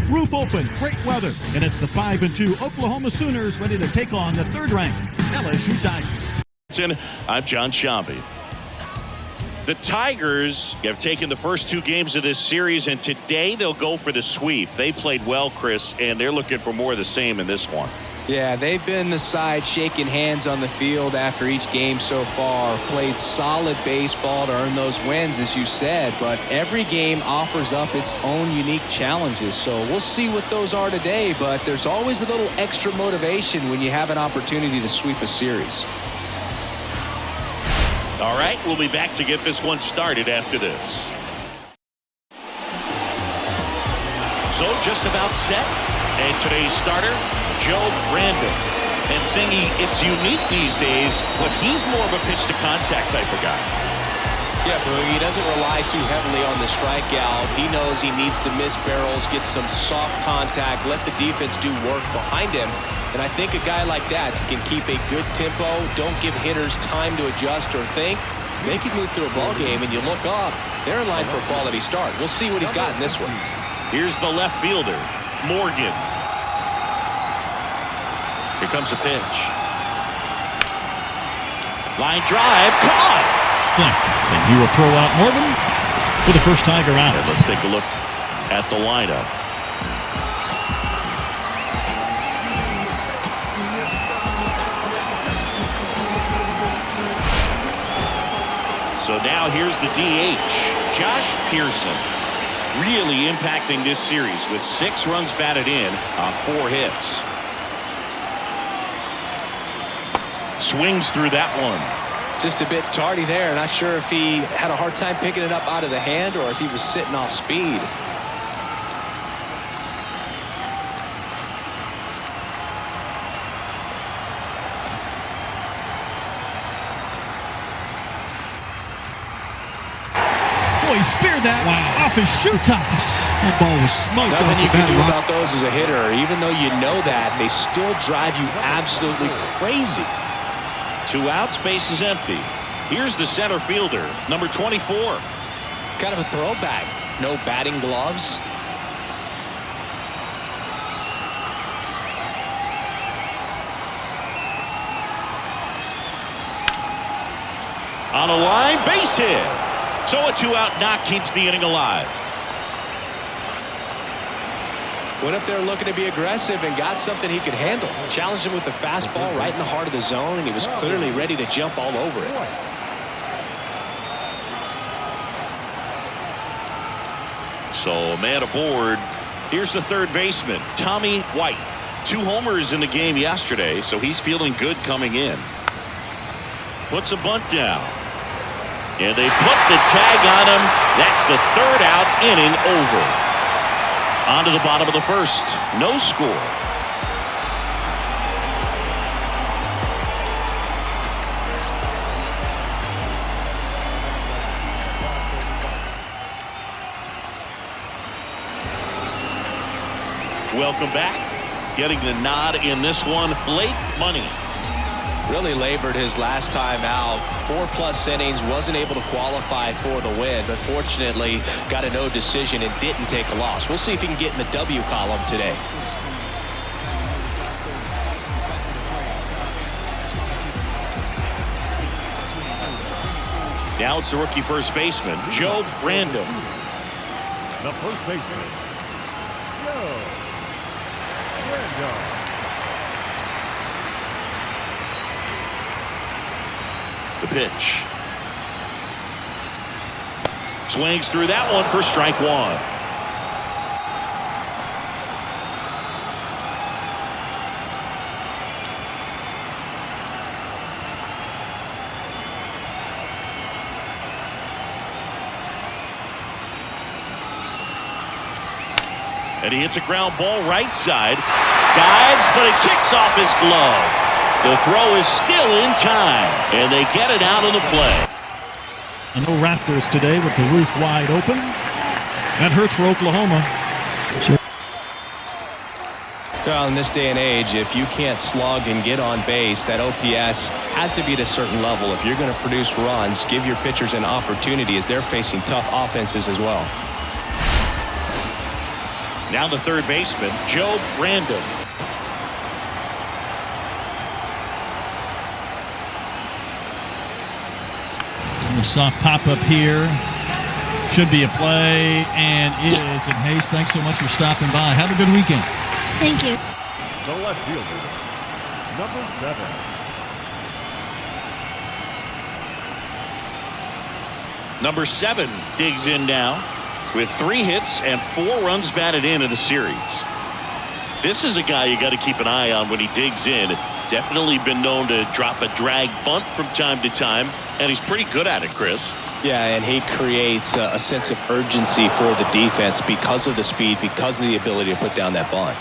Roof open, great weather, and it's the 5-2 Oklahoma Sooners ready to take on the third-ranked LSU Tigers. I'm John Shambi. The Tigers have taken the first two games of this series, and today they'll go for the sweep. They played well, Chris, and they're looking for more of the same in this one. Yeah, they've been the side shaking hands on the field after each game so far. Played solid baseball to earn those wins, as you said, but every game offers up its own unique challenges. So we'll see what those are today, but there's always a little extra motivation when you have an opportunity to sweep a series. All right, we'll be back to get this one started after this. So just about set, and today's starter, Joe Brandon. And Singy, it's unique these days, but he's more of a pitch-to-contact type of guy. Yeah, Boogie, he doesn't rely too heavily on the strikeout. He knows he needs to miss barrels, get some soft contact, let the defense do work behind him. And I think a guy like that can keep a good tempo, don't give hitters time to adjust or think. They can move through a ball game, and you look up, they're in line for a quality start. We'll see what he's got in this one. Here's the left fielder, Morgan. Here comes a pitch. Line drive, caught! And he will throw out Morgan for the first Tiger out. And let's take a look at the lineup. So now here's the DH, Josh Pearson. Really impacting this series with 6 runs batted in on 4 hits. Swings through that one. Just a bit tardy there. Not sure if he had a hard time picking it up out of the hand or if he was sitting off speed. Boy, he speared that off his shoe tops. That ball was smoked off the bat. Nothing you can do about those as a hitter. Even though you know that, they still drive you absolutely crazy. 2 outs, base is empty. Here's the center fielder, number 24. Kind of a throwback. No batting gloves. On a line, base hit. So a 2-out knock keeps the inning alive. Went up there looking to be aggressive and got something he could handle. Challenged him with the fastball right in the heart of the zone, and he was clearly ready to jump all over it. So man aboard. Here's the third baseman, Tommy White. 2 homers in the game yesterday, so he's feeling good coming in. Puts a bunt down. And they put the tag on him. That's the 3rd out, inning over. On to the bottom of the first. No score. Welcome back. Getting the nod in this one, Blake Money. Really labored his last time out. 4+ innings, wasn't able to qualify for the win, but fortunately got a no decision and didn't take a loss. We'll see if he can get in the W column today. Now it's the rookie first baseman, Joe Brandon. The first baseman, Joe Brandon. The pitch. Swings through that one for strike 1. And he hits a ground ball right side. Dives, but it kicks off his glove. The throw is still in time, and they get it out of the play. And no rafters today with the roof wide open. That hurts for Oklahoma. Well, in this day and age, if you can't slug and get on base, that OPS has to be at a certain level. If you're going to produce runs, give your pitchers an opportunity as they're facing tough offenses as well. Now the third baseman, Joe Random. A soft pop-up here. Should be a play, and is. Yes. And Hayes, thanks so much for stopping by. Have a good weekend. Thank you. The left fielder, number 7. Number 7 digs in now with 3 hits and 4 runs batted in the series. This is a guy you got to keep an eye on when he digs in. Definitely been known to drop a drag bunt from time to time, and he's pretty good at it, Chris. Yeah, and he creates a sense of urgency for the defense because of the speed, because of the ability to put down that bunt.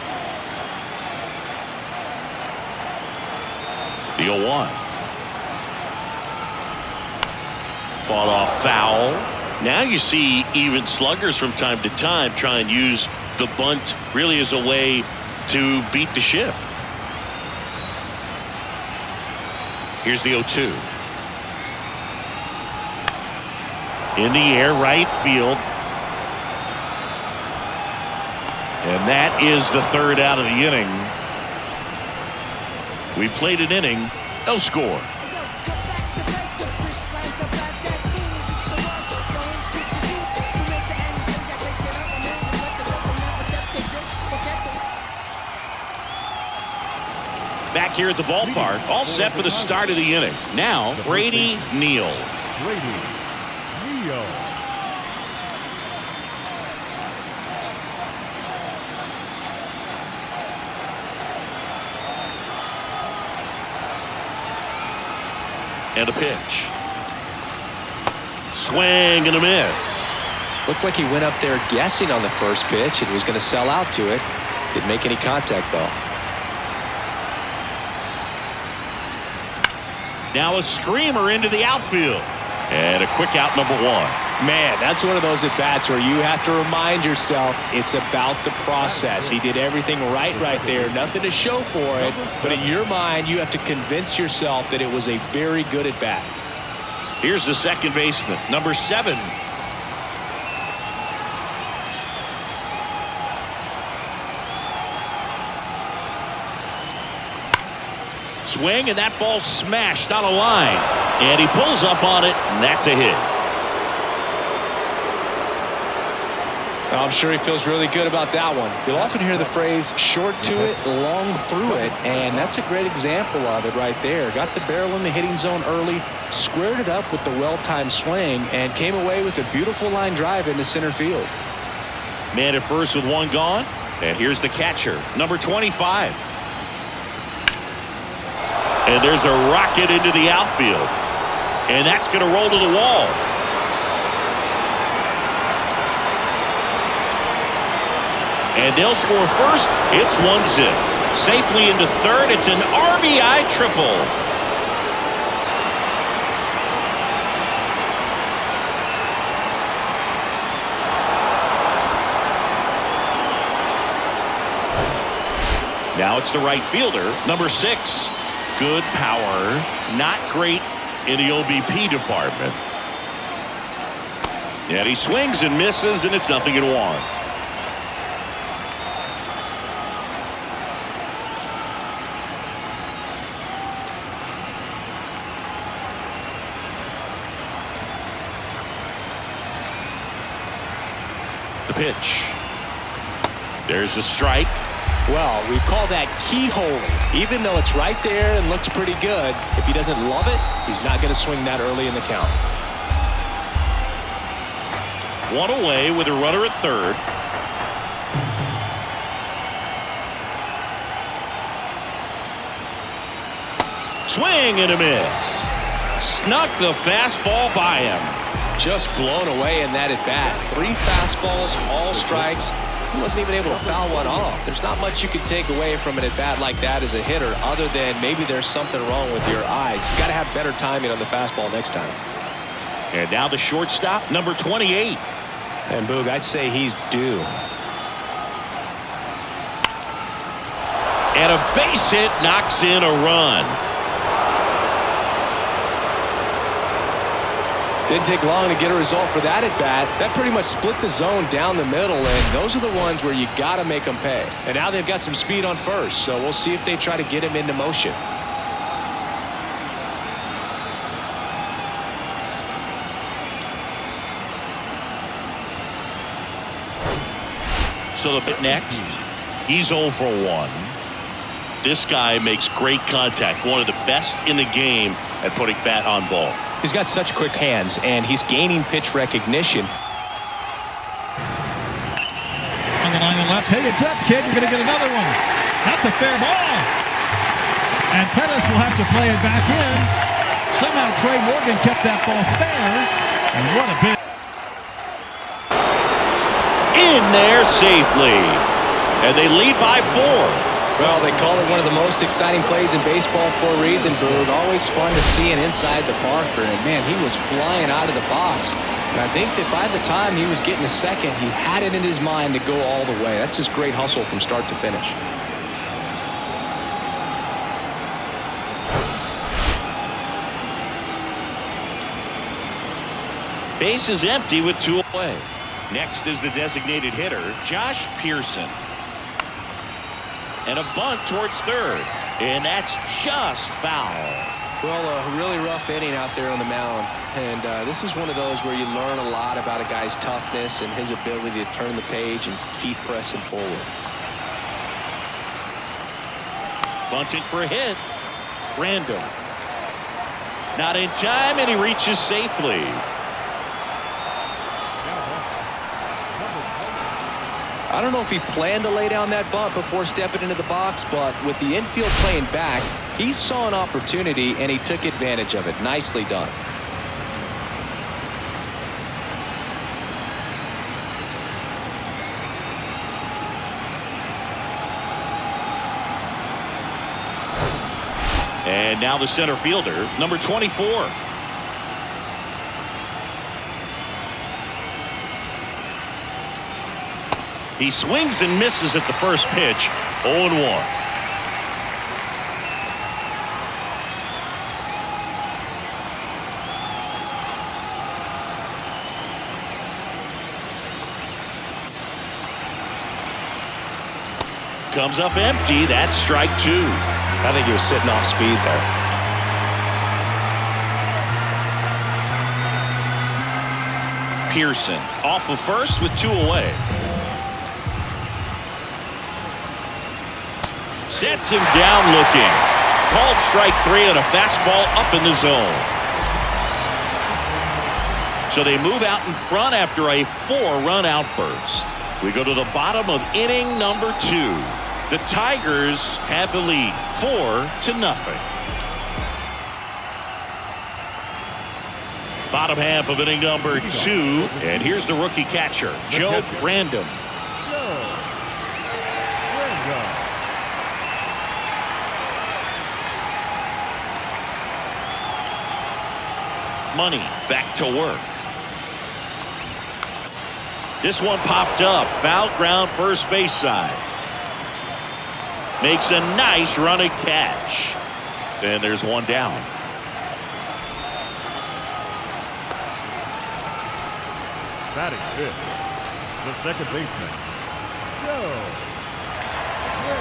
The 0-1. Fought off foul. Now you see even sluggers from time to time try and use the bunt really as a way to beat the shift. Here's the 0-2. In the air, right field. And that is the third out of the inning. We played an inning, no score. Back here at the ballpark, all set for the start of the inning. Now, Brady Neal. Brady Neal. And a pitch. Swing and a miss. Looks like he went up there guessing on the first pitch and was going to sell out to it. Didn't make any contact, though. Now a screamer into the outfield. And a quick out, number 1. Man, that's one of those at-bats where you have to remind yourself it's about the process. He did everything right there. Nothing to show for it. But in your mind, you have to convince yourself that it was a very good at-bat. Here's the second baseman, number 7. Swing, and that ball smashed on a line. And he pulls up on it, and that's a hit. I'm sure he feels really good about that one. You'll often hear the phrase short to it, long through it, and that's a great example of it right there. Got the barrel in the hitting zone early, squared it up with the well-timed swing, and came away with a beautiful line drive into center field. Man at first with 1 gone, and here's the catcher, number 25. And there's a rocket into the outfield, and that's going to roll to the wall. And they'll score first. It's 1-0. Safely into third. It's an RBI triple. Now it's the right fielder, number 6. Good power. Not great in the OBP department. And he swings and misses, and it's 0-1. The pitch. There's the strike. Well, we call that keyholing. Even though it's right there and looks pretty good, if he doesn't love it, he's not going to swing that early in the count. 1 away with a runner at third. Swing and a miss. Snuck the fastball by him. Just blown away in that at-bat. 3 fastballs, all strikes. He wasn't even able to foul one off. There's not much you can take away from an at-bat like that as a hitter other than maybe there's something wrong with your eyes. Got to have better timing on the fastball next time. And now the shortstop, number 28. And Boog, I'd say he's due. And a base hit knocks in a run. Didn't take long to get a result for that at bat. That pretty much split the zone down the middle, and those are the ones where you got to make them pay. And now they've got some speed on first, so we'll see if they try to get him into motion. So the bit next, he's 0 for 1. This guy makes great contact, one of the best in the game at putting bat on ball. He's got such quick hands, and he's gaining pitch recognition. On the line on left. Hey, it's up, kid. You're going to get another one. That's a fair ball. And Pettis will have to play it back in. Somehow Trey Morgan kept that ball fair. And what a bit. In there safely. And they lead by 4. Well, they call it one of the most exciting plays in baseball for a reason, Boog. Always fun to see an inside the Parker. And, man, he was flying out of the box. And I think that by the time he was getting a second, he had it in his mind to go all the way. That's just great hustle from start to finish. Base is empty with 2 away. Next is the designated hitter, Josh Pearson. And a bunt towards third. And that's just foul. Well, a really rough inning out there on the mound. And this is one of those where you learn a lot about a guy's toughness and his ability to turn the page and keep pressing forward. Bunting for a hit. Random. Not in time, and he reaches safely. I don't know if he planned to lay down that bunt before stepping into the box, but with the infield playing back, he saw an opportunity and he took advantage of it. Nicely done. And now the center fielder, number 24. He swings and misses at the first pitch. 0-1. Comes up empty. That's strike 2. I think he was sitting off speed there. Pearson off of first with 2 away. Sets him down looking. Called strike 3 on a fastball up in the zone. So they move out in front after a 4-run outburst. We go to the bottom of inning number 2. The Tigers have the lead 4-0. Bottom half of inning number 2. And here's the rookie catcher, Joe Random. Money back to work. This one popped up. Foul ground first base side. Makes a nice running catch. And there's one down. Batting fifth, the second baseman,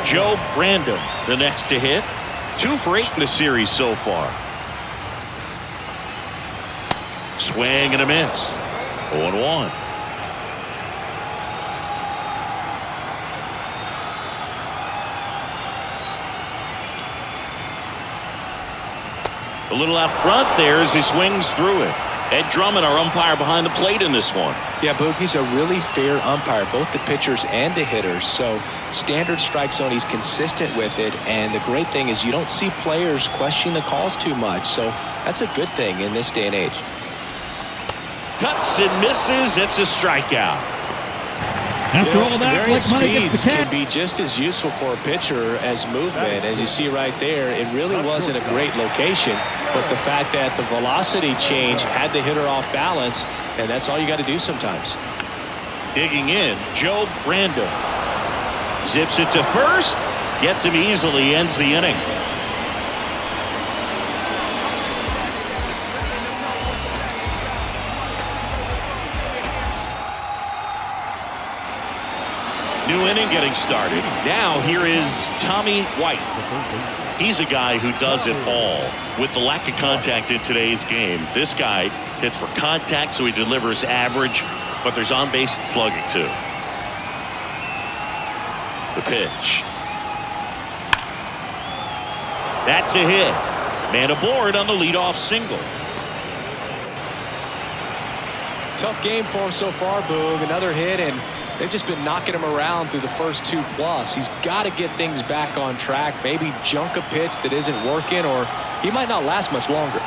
Joe Random, the next to hit. 2 for 8 in the series so far. Swing and a miss. 0-1. A little out front there as he swings through it. Ed Drummond, our umpire behind the plate in this one. Yeah, Boogie's a really fair umpire, both the pitchers and the hitters. So standard strike zone, he's consistent with it. And the great thing is you don't see players questioning the calls too much. So that's a good thing in this day and age. Cuts and misses. It's a strikeout. After all that, Blake Money gets the catch. Can be just as useful for a pitcher as movement. As you see right there, it really wasn't a great location, but the fact that the velocity change had the hitter off balance, and that's all you got to do sometimes. Digging in, Joe Random. Zips it to first. Gets him easily, ends the inning. New inning getting started. Now here is Tommy White. He's a guy who does it all. With the lack of contact in today's game, this guy hits for contact, so he delivers average, but there's on-base slugging too. The pitch. That's a hit. Man aboard on the leadoff single. Tough game for him so far, Boog. Another hit, and they've just been knocking him around through the first 2+. He's got to get things back on track. Maybe junk a pitch that isn't working, or he might not last much longer.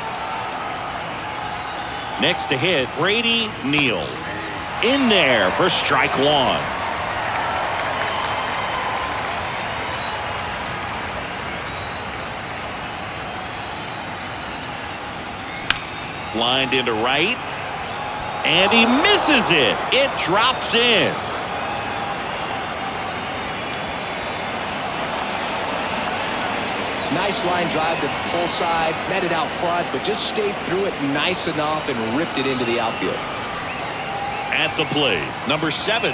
Next to hit, Brady Neal. In there for strike one. Lined into right. And he misses it. It drops in. Nice line drive to the pull side, met it out front, but just stayed through it nice enough and ripped it into the outfield. At the plate, number 7.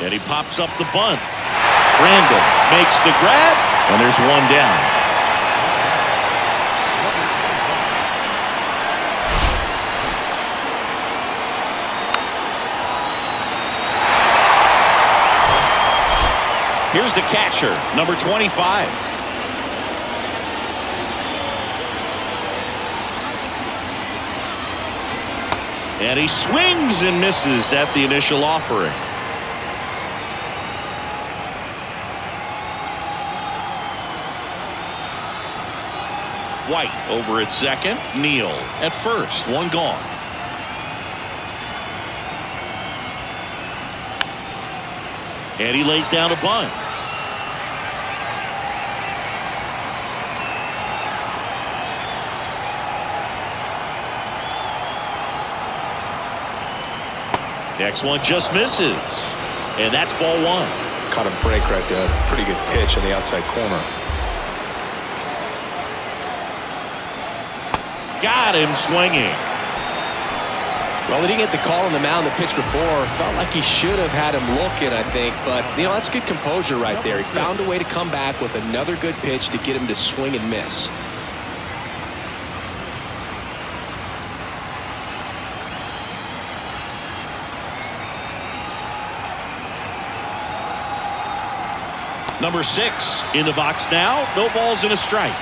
And he pops up the bunt. Randall makes the grab, and there's one down. Here's the catcher, number 25. And he swings and misses at the initial offering. White over at second. Neal at first. One gone. And he lays down a bunt. Next one just misses. And that's ball one. Caught a break right there. Pretty good pitch on the outside corner. Got him swinging. Well, he didn't get the call on the mound the pitch before. Felt like he should have had him looking, I think. But, you know, that's good composure right there. He found a way to come back with another good pitch to get him to swing and miss. Number 6 in the box now. No balls and a strike.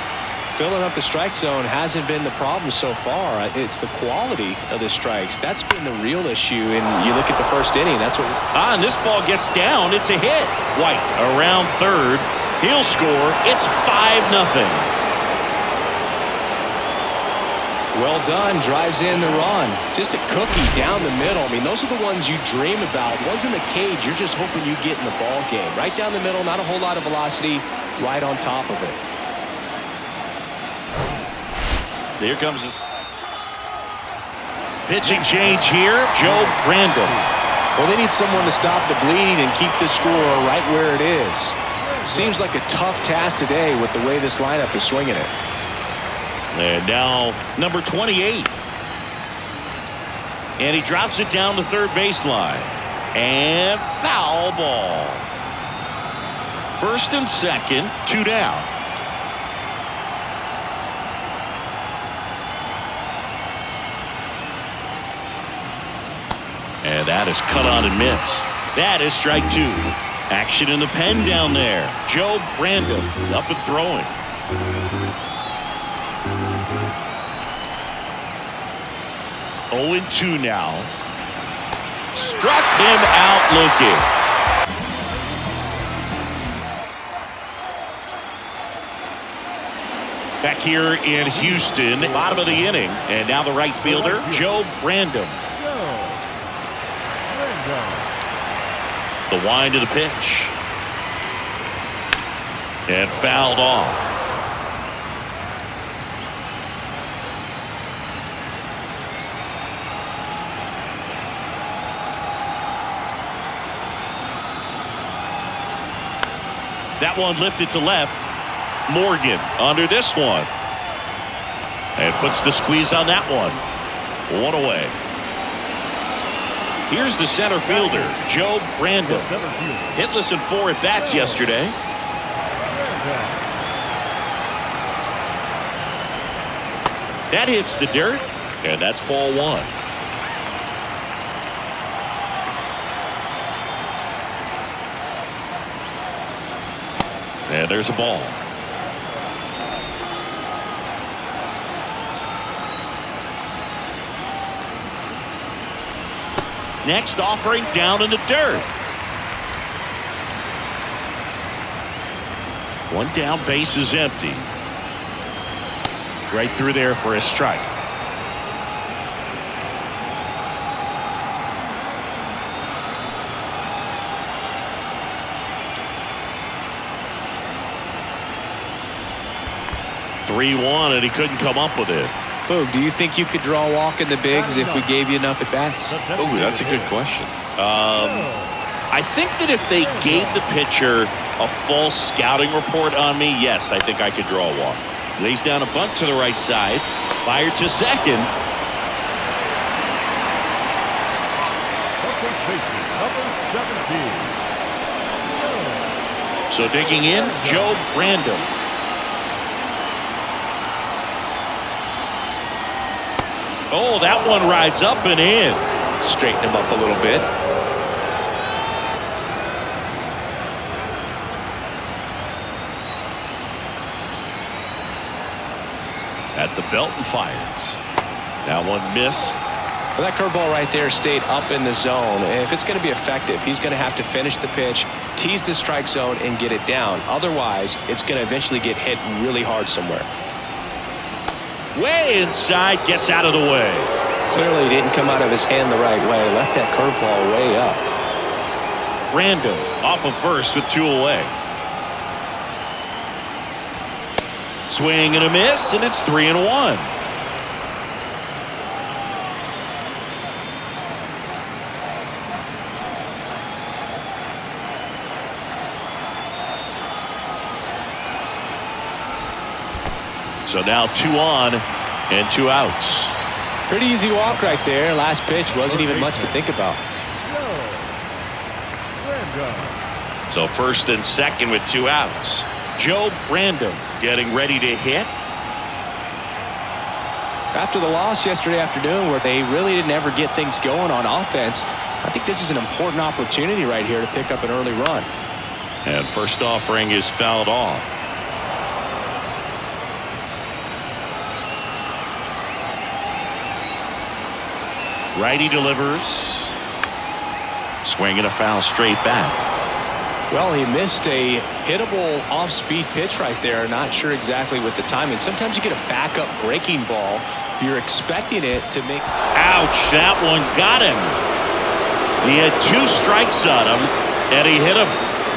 Filling up the strike zone hasn't been the problem so far. It's the quality of the strikes. That's been the real issue. And you look at the first inning, that's what... And this ball gets down. It's a hit. White around third. He'll score. It's 5-0. Well done. Drives in the run. Just a cookie down the middle. I mean, those are the ones you dream about. Ones in the cage, you're just hoping you get in the ball game. Right down the middle, not a whole lot of velocity. Right on top of it. Here comes his pitching change here. Joe Randall. Well, they need someone to stop the bleeding and keep the score right where it is. Seems like a tough task today with the way this lineup is swinging it. And now number 28. And he drops it down the third baseline. And foul ball. First and second, 2 down. And that is cut on and missed. That is strike 2. Action in the pen down there. Joe Randall up and throwing. Oh and 2 now. Struck him out looking. Back here in Houston, bottom of the inning. And now the right fielder, Joe Randall. The wind of the pitch. And fouled off. That one lifted to left. Morgan under this one. And puts the squeeze on that one. One away. Here's the center fielder, Joe Brando. Hitless in 4 at-bats yesterday. That hits the dirt, and that's ball 1. And there's a ball. Next offering down in the dirt. One down, base is empty. Right through there for a strike. (3-1) and he couldn't come up with it. Boog, do you think you could draw a walk in the bigs if we gave you enough at bats? Oh, that's a good question. I think that if they gave the pitcher a false scouting report on me, yes, I think I could draw a walk. Lays down a bunt to the right side. Fired to second. So digging in, Joe Brando. Oh, that one rides up and in. Straighten him up a little bit. At the belt and fires. That one missed. Well, that curveball right there stayed up in the zone. If it's going to be effective, he's going to have to finish the pitch, tease the strike zone, and get it down. Otherwise, it's going to eventually get hit really hard somewhere. Way inside, gets out of the way. Clearly didn't come out of his hand the right way. Left that curveball way up. Brando off of first with 2 away. Swing and a miss, and it's 3-1. So now 2 on and 2 outs. Pretty easy walk right there. Last pitch wasn't even much to think about. So first and second with 2 outs. Joe Brando getting ready to hit. After the loss yesterday afternoon where they really didn't ever get things going on offense, I think this is an important opportunity right here to pick up an early run. And first offering is fouled off. Righty delivers. Swing and a foul straight back. Well, he missed a hittable off-speed pitch right there. Not sure exactly with the timing. Sometimes you get a backup breaking ball. You're expecting it to make... Ouch, that one got him. He had 2 strikes on him, and he hit him.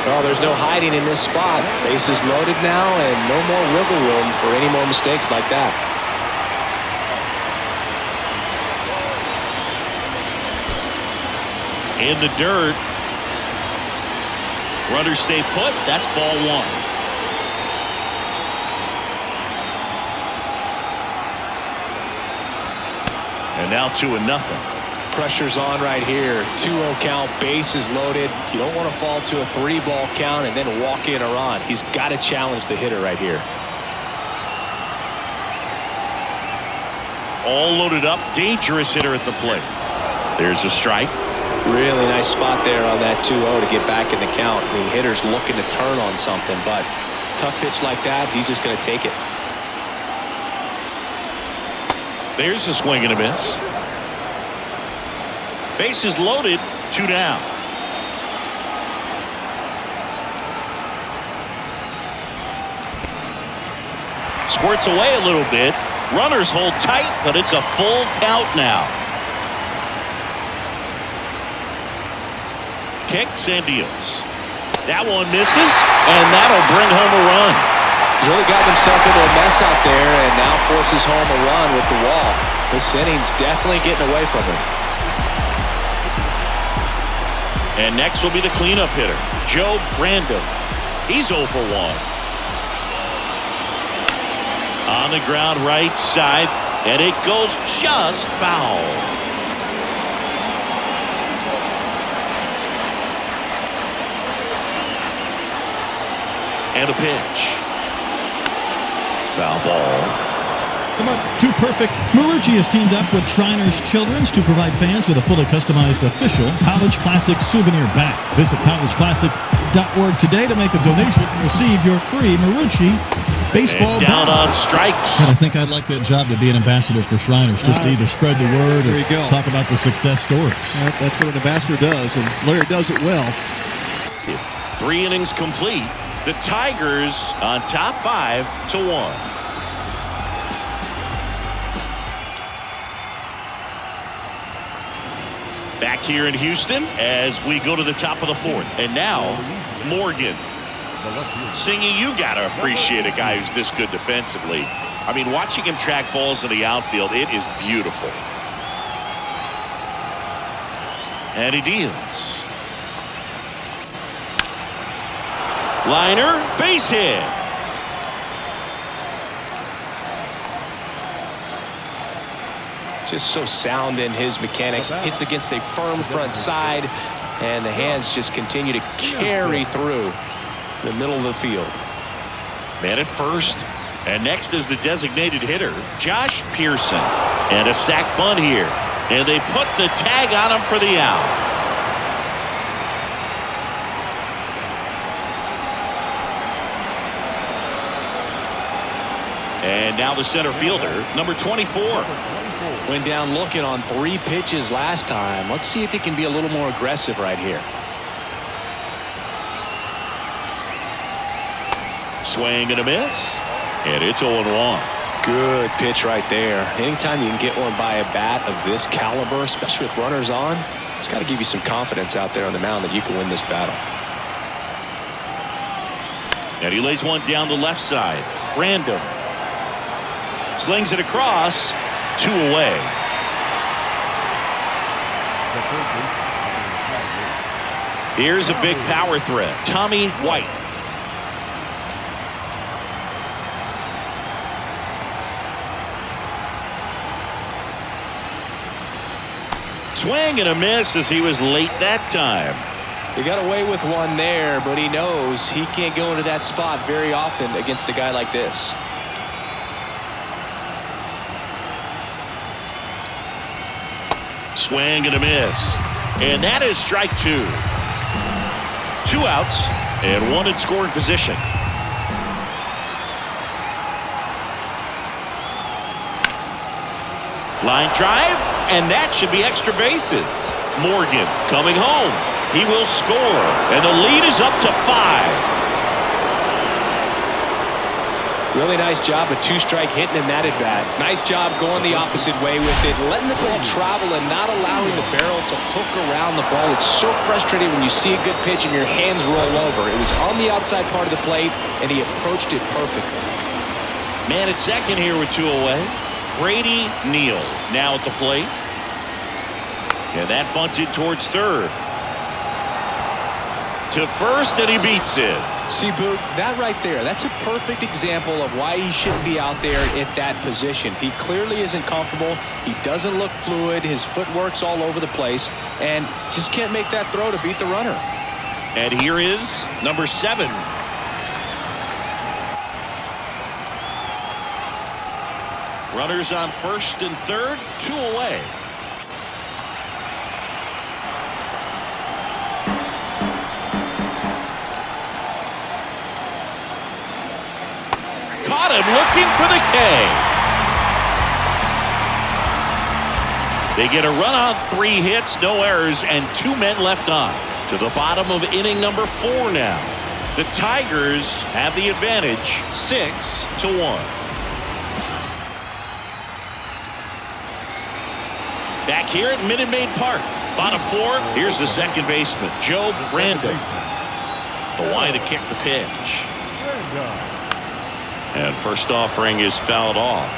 Well, there's no hiding in this spot. Bases loaded now, and no more wiggle room for any more mistakes like that. In the dirt. Runners stay put. That's ball 1. And now 2-0. Pressure's on right here. 2-0 count. Bases loaded. You don't want to fall to a 3-ball count and then walk in a run. He's got to challenge the hitter right here. All loaded up. Dangerous hitter at the plate. There's a strike. Really nice spot there on that 2-0 to get back in the count. I mean, hitter's looking to turn on something, but tough pitch like that, he's just going to take it. There's a swing and a miss. Bases loaded, 2 down. Squirts away a little bit. Runners hold tight, but it's a full count now. Kicks and deals. That one misses, and that'll bring home a run. He's really gotten himself into a mess out there and now forces home a run with the wall. This inning's definitely getting away from him. And next will be the cleanup hitter, Joe Brando. He's 0 for 1. On the ground right side, and it goes just foul. And a pitch. Foul ball. About too perfect. Marucci has teamed up with Shriners Children's to provide fans with a fully customized official College Classic souvenir bat. Visit collegeclassic.org today to make a donation and receive your free Marucci baseball and down bat. on strikes. And I think I'd like that job to be an ambassador for Shriners, just to either spread the word or talk about the success stories. That's what an ambassador does, and Larry does it well. 3 innings complete. The Tigers on top 5-1. Back here in Houston as we go to the top of the 4th. And now, Morgan singing, you got to appreciate a guy who's this good defensively. I mean, watching him track balls in the outfield, it is beautiful. And he deals. Liner, base hit. Just so sound in his mechanics. Hits against a firm front side, and the hands just continue to carry through the middle of the field. Man at first, and next is the designated hitter, Josh Pearson. And a sac bunt here, and they put the tag on him for the out. And now the center fielder, number 24. Went down looking on 3 pitches last time. Let's see if he can be a little more aggressive right here. Swing and a miss. And it's 0-1. Good pitch right there. Anytime you can get one by a bat of this caliber, especially with runners on, it's got to give you some confidence out there on the mound that you can win this battle. And he lays one down the left side. Random. Slings it across. 2 away. Here's a big power threat. Tommy White. Swing and a miss as he was late that time. He got away with one there, but he knows he can't go into that spot very often against a guy like this. Swing and a miss. And that is strike 2. 2 outs and 1 in scoring position. Line drive, and that should be extra bases. Morgan coming home. He will score, and the lead is up to 5. Really nice job of 2-strike hitting in that at bat. Nice job going the opposite way with it, letting the ball travel and not allowing the barrel to hook around the ball. It's so frustrating when you see a good pitch and your hands roll over. It was on the outside part of the plate, and he approached it perfectly. Man at second here with 2 away. Brady Neal now at the plate. And that bunted towards third. To first, and he beats it. See, Boog, that right there, that's a perfect example of why he shouldn't be out there at that position. He clearly isn't comfortable. He doesn't look fluid. His footwork's all over the place, and just can't make that throw to beat the runner. And here is number 7. Runners on first and third, 2 away. Caught him looking for the K. They get a run on 3 hits, no errors, and 2 men left on. To the bottom of inning number 4 now. The Tigers have the advantage, 6-1. Back here at Minute Maid Park. Bottom 4, here's the second baseman, Joe Random. The line to kick the pitch. And first offering is fouled off.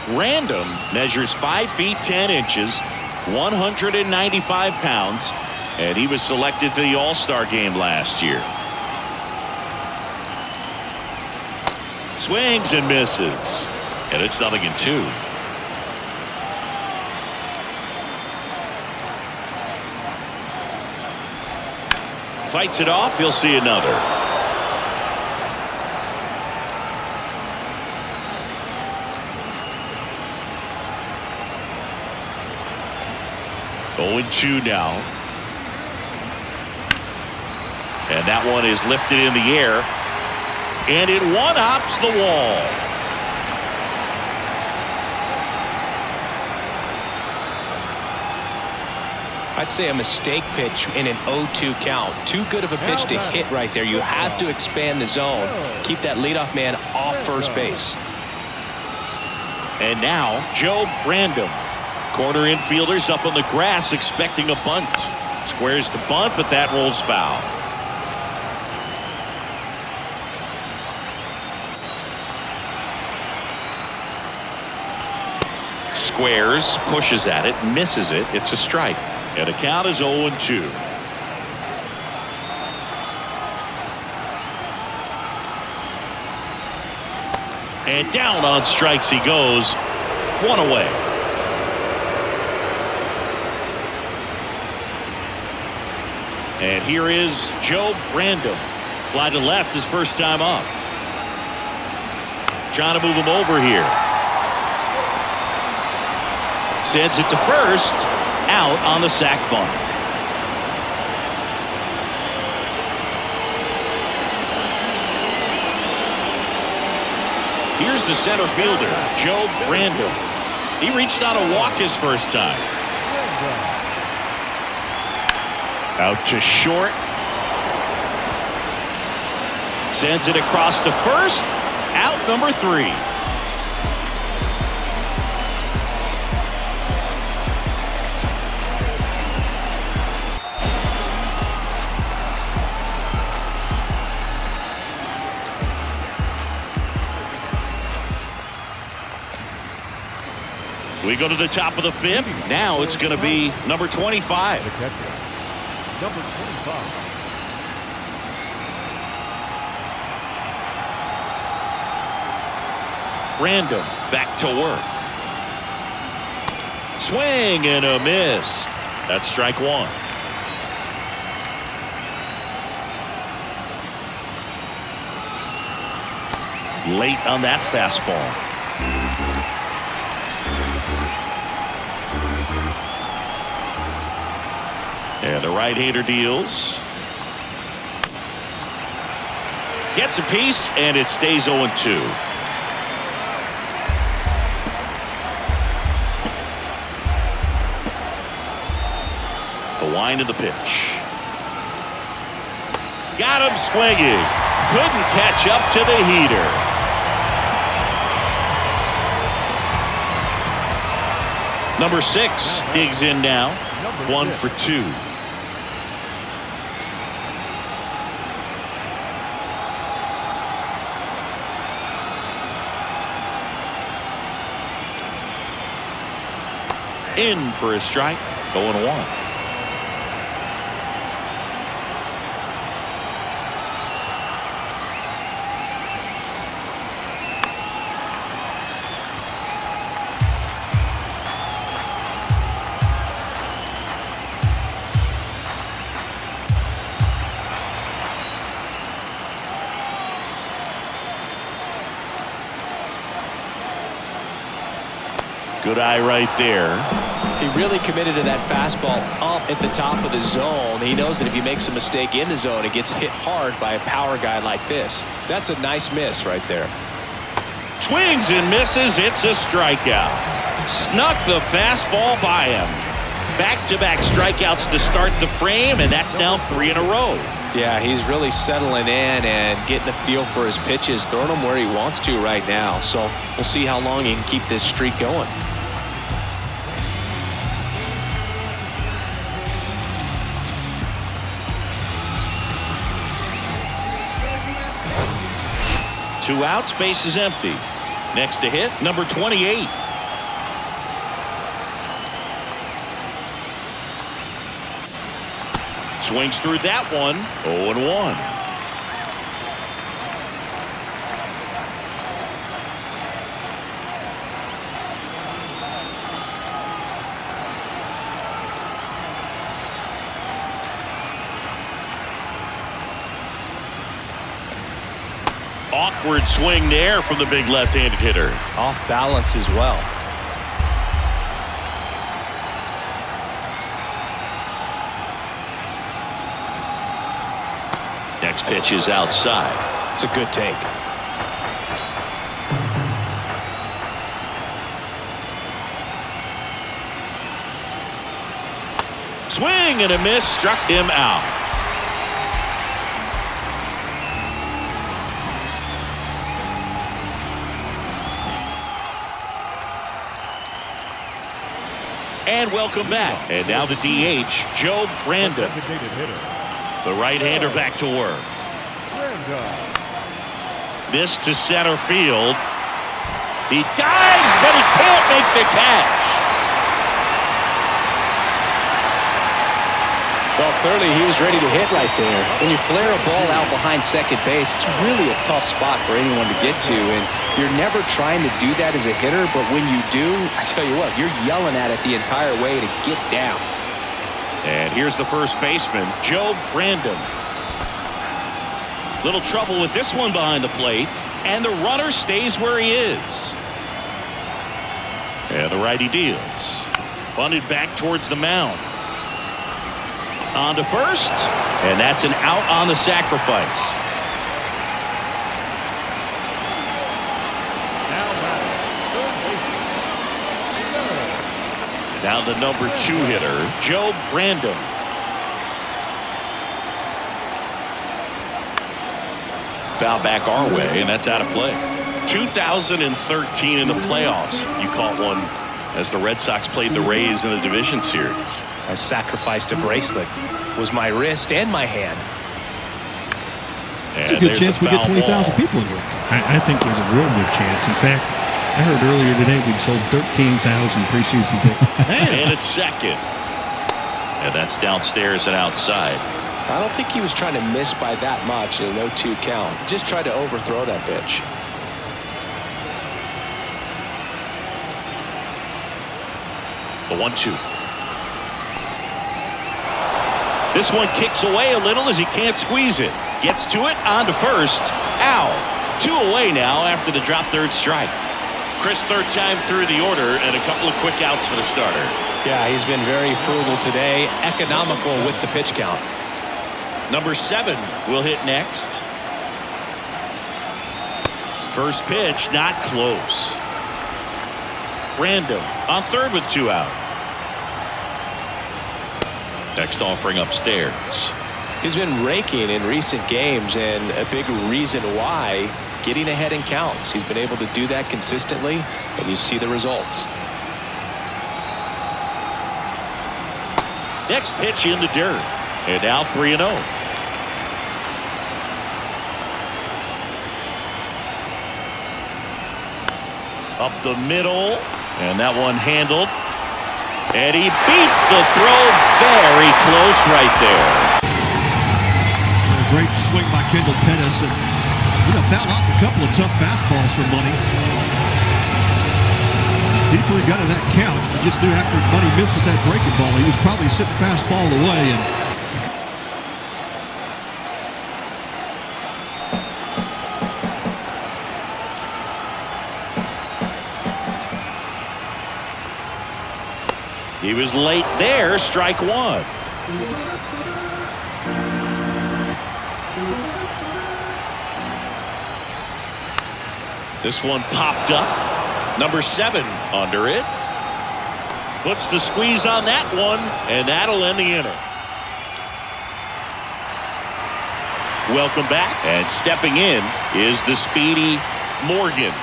Random measures 5 feet 10 inches, 195 pounds, and he was selected to the All-Star game last year. Swings and misses. And it's 0-2. Fights it off. He'll see another. Oh, 2 now. And that one is lifted in the air. And it one-hops the wall. I'd say a mistake pitch in an 0-2 count. Too good of a pitch to hit right there. You have to expand the zone. Keep that leadoff man off first base. And now Joe Random. Corner infielders up on the grass expecting a bunt. Squares the bunt, but that rolls foul. Squares, pushes at it, misses it. It's a strike. And the count is 0-2. And down on strikes he goes. 1 away. And here is Joe Random. Fly to left his first time up. Trying to move him over here. Sends it to first. Out on the sac bunt. Here's the center fielder, Joe Random. He reached out a walk his first time. Out to short. Sends it across to first. Out number 3. We go to the top of the 5th. Now it's going to be number 25. Number 25. Random back to work. Swing and a miss. That's strike 1. Late on that fastball. And the right-hander deals. Gets a piece, and it stays 0-2. The wind of the pitch. Got him swinging. Couldn't catch up to the heater. Number 6 digs in now. 1 for 2. In for a strike. 0-1. Good eye right there. He really committed to that fastball up at the top of the zone. He knows that if he makes a mistake in the zone, it gets hit hard by a power guy like this. That's a nice miss right there. Swings and misses. It's a strikeout. Snuck the fastball by him. Back-to-back strikeouts to start the frame, and that's now 3 in a row. Yeah, he's really settling in and getting a feel for his pitches, throwing them where he wants to right now. So we'll see how long he can keep this streak going. Two outs, base is empty. Next to hit, number 28. Swings through that one. 0-1. Awkward swing there from the big left-handed hitter. Off balance as well. Next pitch is outside. It's a good take. Swing and a miss, struck him out. And welcome back. And now the DH, Joe Brandon. Designated hitter. The right-hander back to work. This to center field. He dives, but he can't make the catch. Well, clearly he was ready to hit right there. When you flare a ball out behind second base, it's really a tough spot for anyone to get to. And you're never trying to do that as a hitter, but when you do, I tell you what, you're yelling at it the entire way to get down. And here's the first baseman, Joe Brandon. Little trouble with this one behind the plate, and the runner stays where he is. And the righty deals. Bunted back towards the mound. On to first, and that's an out on the sacrifice. Now the number 2 hitter, Joe Brandon. Foul back our way, and that's out of play. 2013 in the playoffs, you caught one as the Red Sox played the Rays in the division series. I sacrificed a bracelet. It was my wrist and my hand. It's a good chance we get 20,000 people in here. I think there's a real good chance. In fact, I heard earlier today we'd sold 13,000 preseason tickets. And it's second. And that's downstairs and outside. I don't think he was trying to miss by that much in an 0-2 count. Just tried to overthrow that pitch. The 1-2. This one kicks away a little as he can't squeeze it. Gets to it, on to first. Out. 2 away now after the drop third strike. Chris, third time through the order and a couple of quick outs for the starter. Yeah, he's been very frugal today. Economical with the pitch count. Number 7 will hit next. First pitch, not close. Brandon on third with 2 out. Next offering upstairs. He's been raking in recent games, and a big reason why, getting ahead in counts. He's been able to do that consistently, and you see the results. Next pitch in the dirt. And now 3-0. Up the middle, and that one handled. And he beats the throw very close right there. A great swing by Kendall Pettis, and fouled off a couple of tough fastballs for Money. Deeper he got in that count, he just knew after Money missed with that breaking ball, he was probably sitting fastball away. And he was late there, strike 1. This one popped up. Number 7 under it. Puts the squeeze on that one, and that'll end the inning. Welcome back, and stepping in is the speedy Morgan.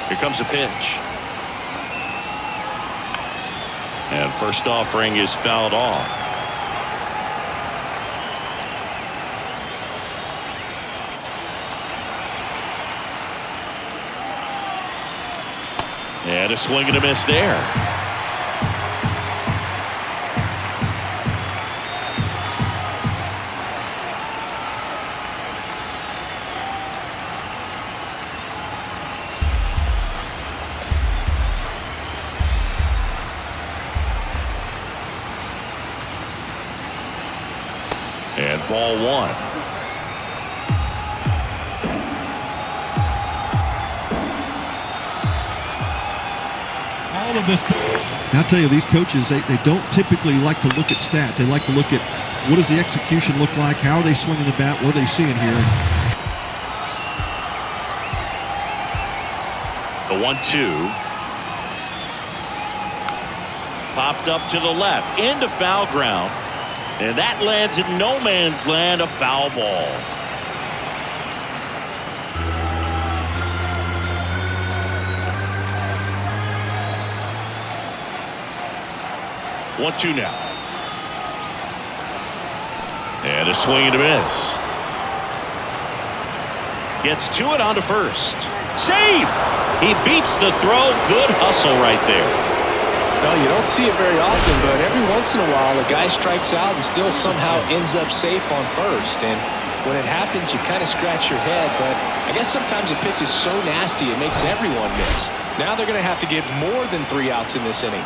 Here comes a pitch. And first offering is fouled off. And a swing and a miss there. And ball 1. all of this. And I'll tell you, these coaches, they don't typically like to look at stats. They like to look at what does the execution look like, how are they swinging the bat, what are they seeing here. The 1-2. Popped up to the left, into foul ground. And that lands in no man's land, a foul ball. One-two now. And a swing and a miss. Gets to it onto first. Save! He beats the throw. Good hustle right there. No, you don't see it very often, but every once in a while a guy strikes out and still somehow ends up safe on first. And when it happens, you kind of scratch your head, but I guess sometimes a pitch is so nasty it makes everyone miss. Now they're going to have to get more than 3 outs in this inning.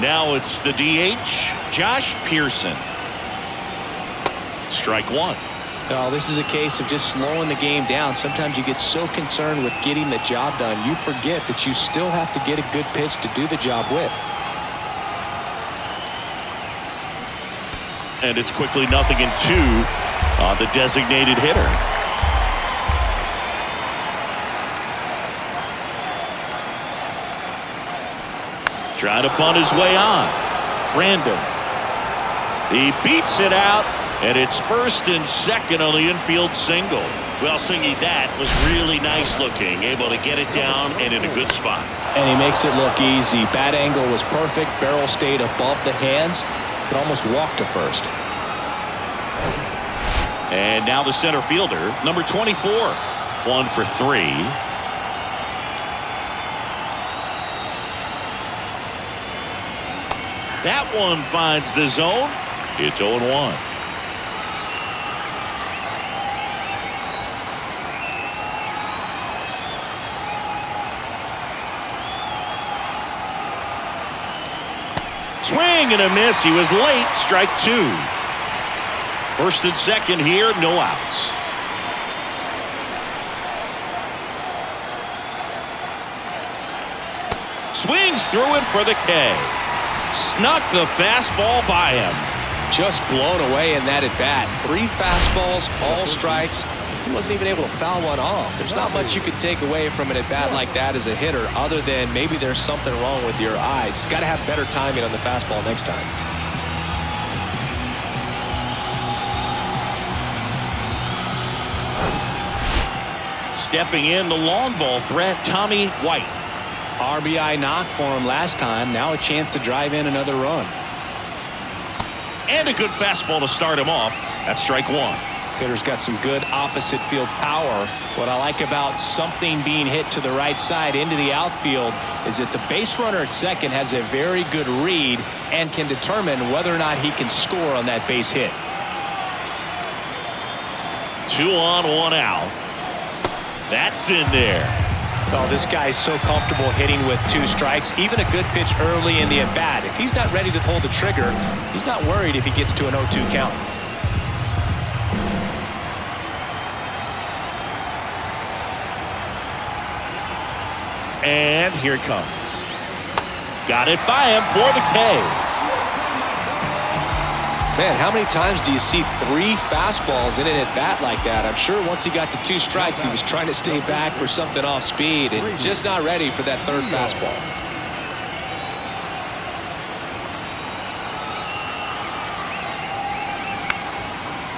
Now it's the DH, Josh Pearson. Strike one. No, this is a case of just slowing the game down. Sometimes you get so concerned with getting the job done, you forget that you still have to get a good pitch to do the job with. And it's quickly 0-2 on the designated hitter. Trying to bunt his way on. Random. He beats it out. And it's first and second on the infield single. Well, Singy, that was really nice looking. Able to get it down and in a good spot. And he makes it look easy. Bat angle was perfect. Barrel stayed above the hands. Could almost walk to first. And now the center fielder, number 24. 1 for 3. That one finds the zone. It's 0-1. Swing and a miss. He was late. Strike 2. First and second here, no outs. Swings through it for the K. Snuck the fastball by him. Just blown away in that at bat. 3 fastballs, all strikes. He wasn't even able to foul one off. There's not much you could take away from an at bat like that as a hitter, other than maybe there's something wrong with your eyes. Got to have better timing on the fastball next time. Stepping in, the long ball threat, Tommy White. RBI knock for him last time. Now a chance to drive in another run. And a good fastball to start him off. That's strike 1. Hitter's got some good opposite field power. What I like about something being hit to the right side into the outfield is that the base runner at second has a very good read and can determine whether or not he can score on that base hit. 2 on, 1 out. That's in there. Oh, this guy's so comfortable hitting with 2 strikes. Even a good pitch early in the at-bat. If he's not ready to pull the trigger, he's not worried if he gets to an 0-2 count. And here it comes. Got it by him for the K. Man, how many times do you see 3 fastballs in an at-bat like that? I'm sure once he got to 2 strikes, he was trying to stay back for something off speed and just not ready for that 3rd fastball.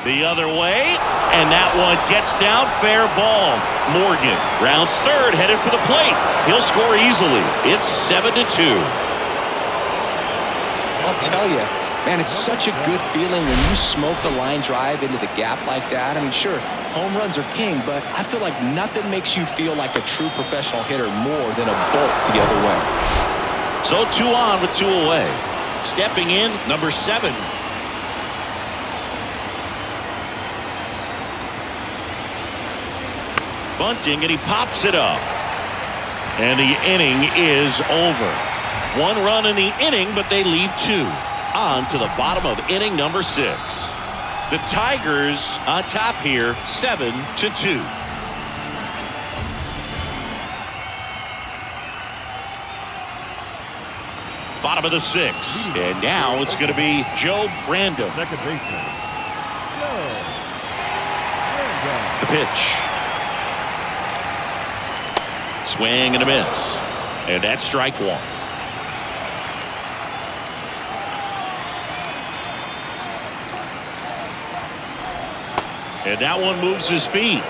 The other way, and that one gets down, fair ball. Morgan rounds third, headed for the plate. He'll score easily. It's 7-2. I'll tell you, man, it's such a good feeling when you smoke the line drive into the gap like that. I mean, sure, home runs are king, but I feel like nothing makes you feel like a true professional hitter more than a bolt the other way. So 2 on with 2 away. Stepping in, number 7. Bunting, and he pops it up. And the inning is over. 1 run in the inning, but they leave 2. On to the bottom of inning number 6. The Tigers on top here, 7-2. Bottom of the 6th. And now it's going to be Joe Brandon. Second baseman, Joe Brandon. The pitch. Swing and a miss. And that's strike one. And that one moves his feet.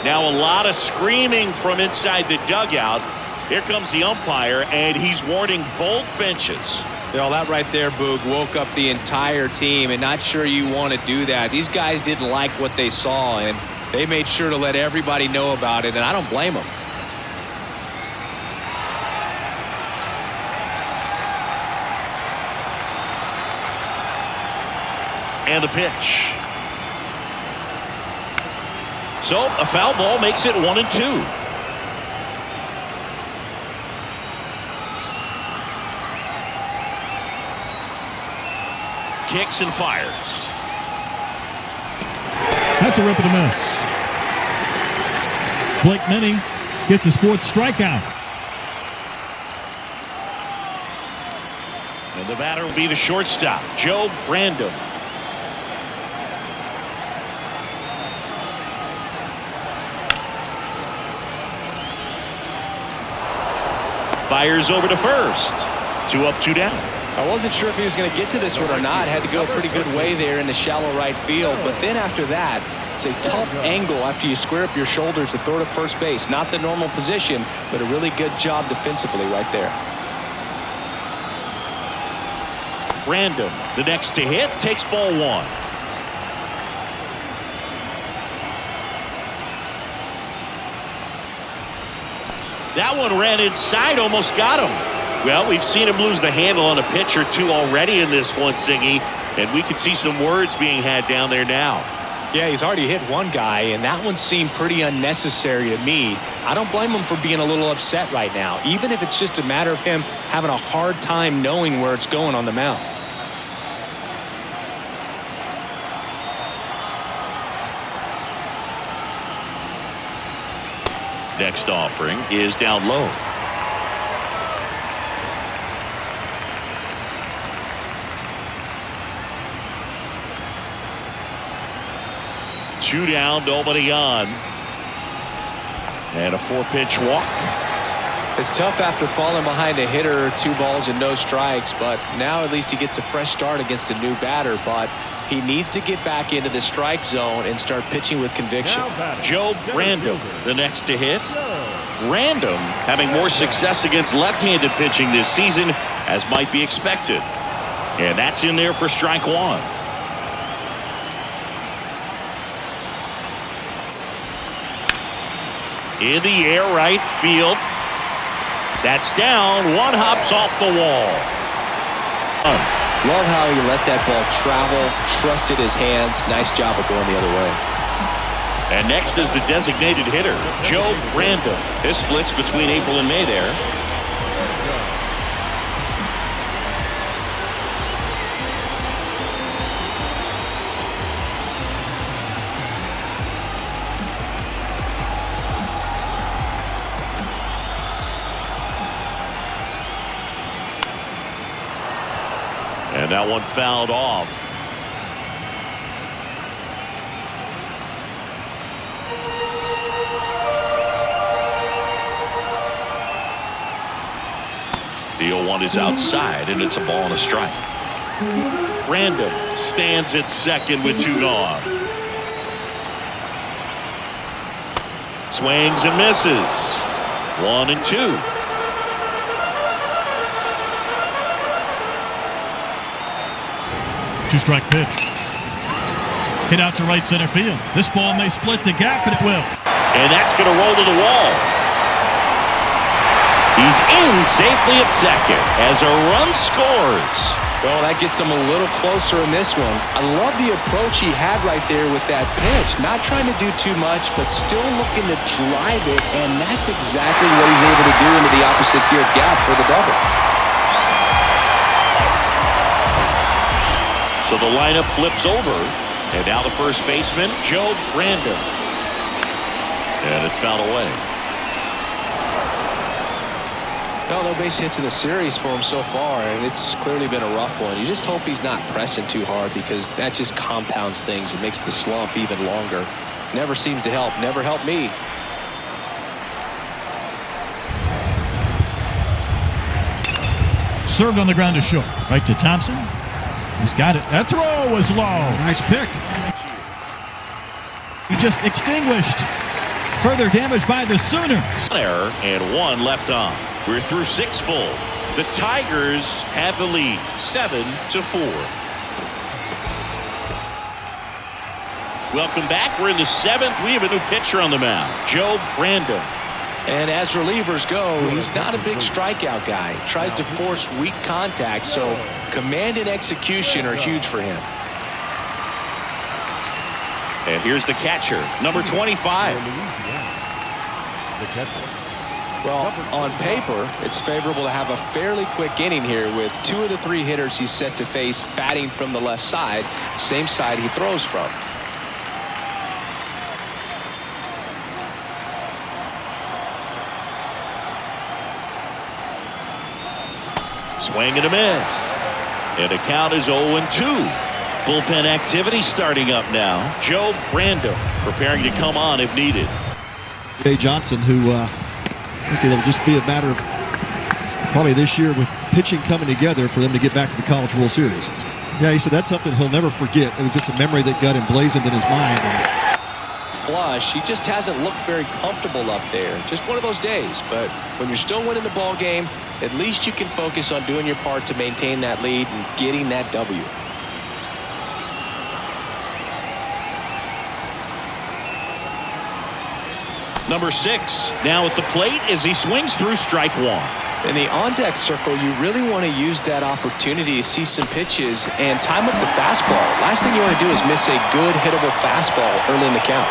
Now a lot of screaming from inside the dugout. Here comes the umpire, and he's warning both benches. Well, that right there, Boog, woke up the entire team, and not sure you want to do that. These guys didn't like what they saw, and they made sure to let everybody know about it, and I don't blame them. And the pitch. So a foul ball makes it 1-2. Kicks and fires. That's a rip and a miss. Blake Minnie gets his 4th strikeout. And the batter will be the shortstop, Joe Brandon. Fires over to first. 2 up, 2 down. I wasn't sure if he was going to get to this one or not. Had to go a pretty good way there in the shallow right field. But then after that, it's a tough angle after you square up your shoulders to throw to first base. Not the normal position, but a really good job defensively right there. Brandon, the next to hit, takes ball 1. That one ran inside, almost got him. Well, we've seen him lose the handle on a pitch or 2 already in this one, Singy, and we can see some words being had down there now. Yeah, he's already hit one guy, and that one seemed pretty unnecessary to me. I don't blame him for being a little upset right now, even if it's just a matter of him having a hard time knowing where it's going on the mound. Next offering is down low. Two down, nobody on. And a 4-pitch walk. It's tough after falling behind a hitter, 2 balls and no strikes, but now at least he gets a fresh start against a new batter. But he needs to get back into the strike zone and start pitching with conviction. Joe Brandon, the next to hit. Random having more success against left-handed pitching this season, as might be expected. And that's in there for strike 1. In the air, right field. That's down. One hops off the wall. Love how he let that ball travel, trusted his hands. Nice job of going the other way. And next is the designated hitter, Joe Brandon. This splits between April and May there. And that one fouled off. The 0-1 is outside, and it's a ball and a strike. Brandon stands at second with 2 gone. Swings and misses. 1-2. Two-strike pitch. Hit out to right center field. This ball may split the gap, and it will. And that's going to roll to the wall. He's in safely at second as a run scores. Well, that gets him a little closer in this one. I love the approach he had right there with that pitch. Not trying to do too much, but still looking to drive it, and that's exactly what he's able to do into the opposite field gap for the double. So the lineup flips over, and now the first baseman, Joe Brandon. And it's fouled away. Well, no base hits in the series for him so far, and it's clearly been a rough one. You just hope he's not pressing too hard, because that just compounds things. It makes the slump even longer. Never seems to help. Never helped me. Served on the ground to short. Right to Thompson. He's got it. That throw was low. Nice pick. He just extinguished. Further damage by the Sooners. Error and 1 left on. We're through 6 full. The Tigers have the lead 7-4. Welcome back. We're in the 7th. We have a new pitcher on the mound, Joe Brandon. And as relievers go, he's not a big strikeout guy. Tries to force weak contact, so command and execution are huge for him. And here's the catcher, number 25. The catcher. Well, on paper, it's favorable to have a fairly quick inning here, with 2 of the 3 hitters he's set to face batting from the left side, same side he throws from. Swing and a miss. And the count is 0-2. Bullpen activity starting up now. Joe Brando preparing to come on if needed. Jay Johnson, who I think it'll just be a matter of probably this year with pitching coming together for them to get back to the College World Series. Yeah, he said that's something he'll never forget. It was just a memory that got emblazoned in his mind. Flush, he just hasn't looked very comfortable up there. Just one of those days. But when you're still winning the ball game, at least you can focus on doing your part to maintain that lead and getting that W. Number 6 now at the plate as he swings through strike 1. In the on-deck circle, you really want to use that opportunity to see some pitches and time up the fastball. Last thing you want to do is miss a good hittable fastball early in the count.